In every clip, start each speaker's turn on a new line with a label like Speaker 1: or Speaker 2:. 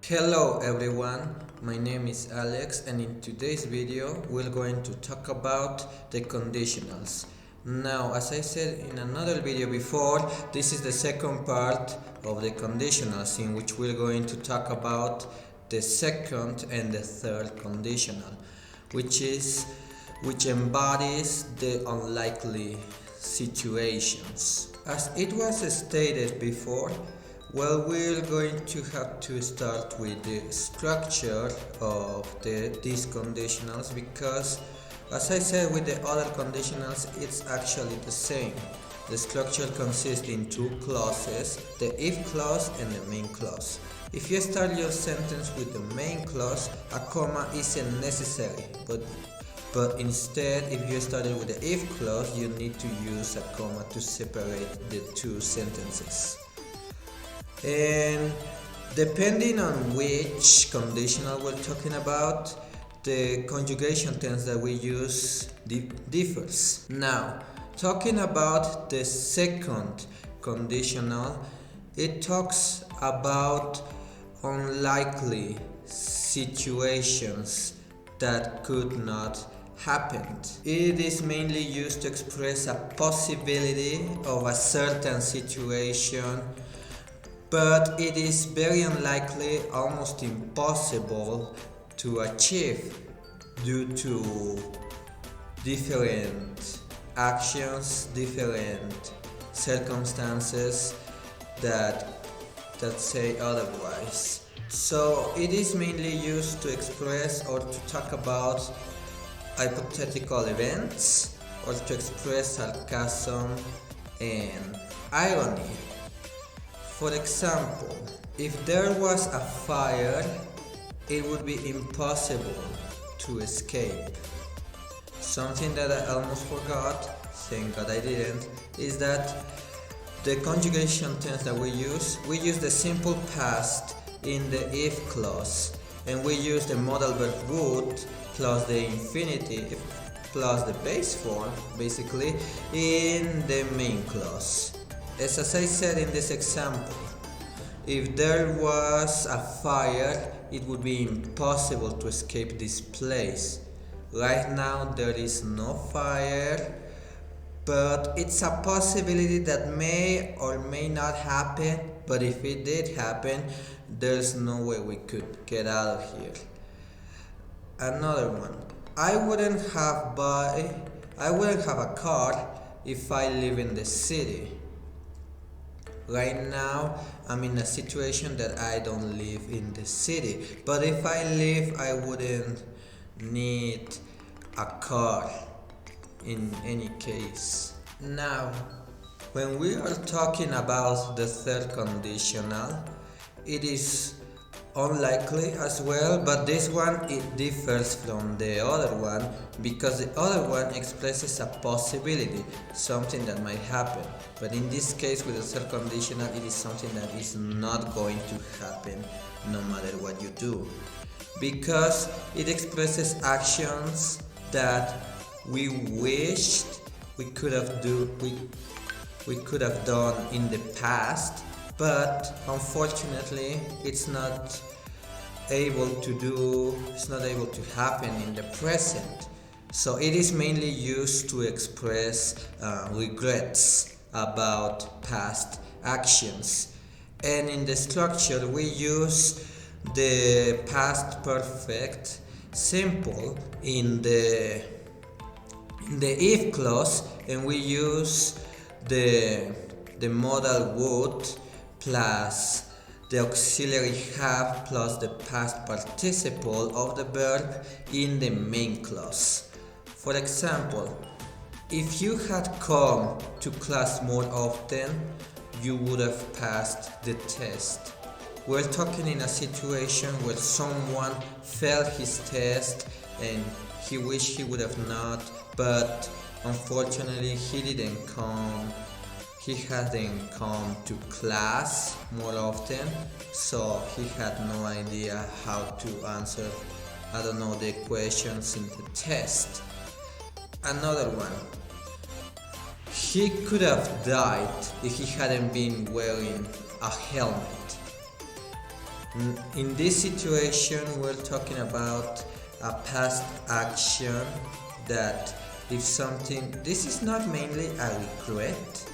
Speaker 1: Hello everyone, my name is Alex and in today's video we're going to talk about the conditionals. Now, as I said in another video before, this is the second part of the conditionals in which we're going to talk about the second and the third conditional, which embodies the unlikely situations. As it was stated before, well, we're going to have to start with the structure of these conditionals because, as I said with the other conditionals, it's actually the same. The structure consists in two clauses, the if clause and the main clause. If you start your sentence with the main clause, a comma isn't necessary, but instead, if you started with the if clause, you need to use a comma to separate the two sentences. And depending on which conditional we're talking about, the conjugation tense that we use differs. Now, talking about the second conditional, it talks about unlikely situations that could not happen. It is mainly used to express a possibility of a certain situation, but it is very unlikely, almost impossible to achieve due to different actions, different circumstances that say otherwise. So it is mainly used to express or to talk about hypothetical events or to express sarcasm and irony. For example, if there was a fire, it would be impossible to escape. Something that I almost forgot, thank God I didn't, is that the conjugation tense that we use the simple past in the if clause, and we use the modal verb would plus the infinitive plus the base form, basically, in the main clause. As I said in this example, if there was a fire, it would be impossible to escape this place. Right now there is no fire, but it's a possibility that may or may not happen, but if it did happen, there's no way we could get out of here. Another one, I wouldn't have a car if I live in the city. Right now, I'm in a situation that I don't live in the city. But if I live, I wouldn't need a car in any case. Now, when we are talking about the third conditional, it is unlikely as well, but this one it differs from the other one because the other one expresses a possibility, something that might happen, but in this case with the third conditional it is something that is not going to happen no matter what you do, because it expresses actions that we wished we could have done in the past, but unfortunately it's not able to happen in the present. So it is mainly used to express regrets about past actions. And in the structure we use the past perfect simple in the if clause, and we use the modal would plus the auxiliary have plus the past participle of the verb in the main clause. For example, if you had come to class more often, you would have passed the test. We're talking in a situation where someone failed his test and he wished he would have not, but unfortunately he hadn't come to class more often, so he had no idea how to answer, the questions in the test. Another one, he could have died if he hadn't been wearing a helmet. In this situation, we're talking about a past action that if something, this is not mainly a regret,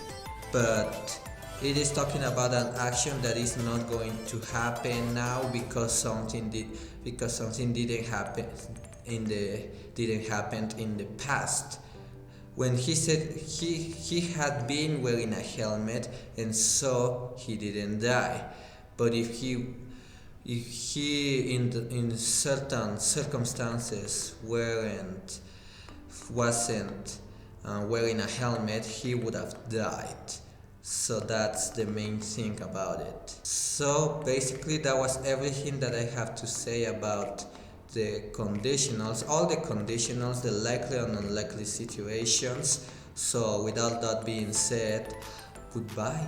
Speaker 1: but it is talking about an action that is not going to happen now because something didn't happen in the past. When he said he had been wearing a helmet and so he didn't die, but if he in certain circumstances wasn't wearing a helmet, he would have died. So that's the main thing about it. So basically, that was everything that I have to say about the conditionals, all the conditionals, the likely and unlikely situations. So without that being said, goodbye.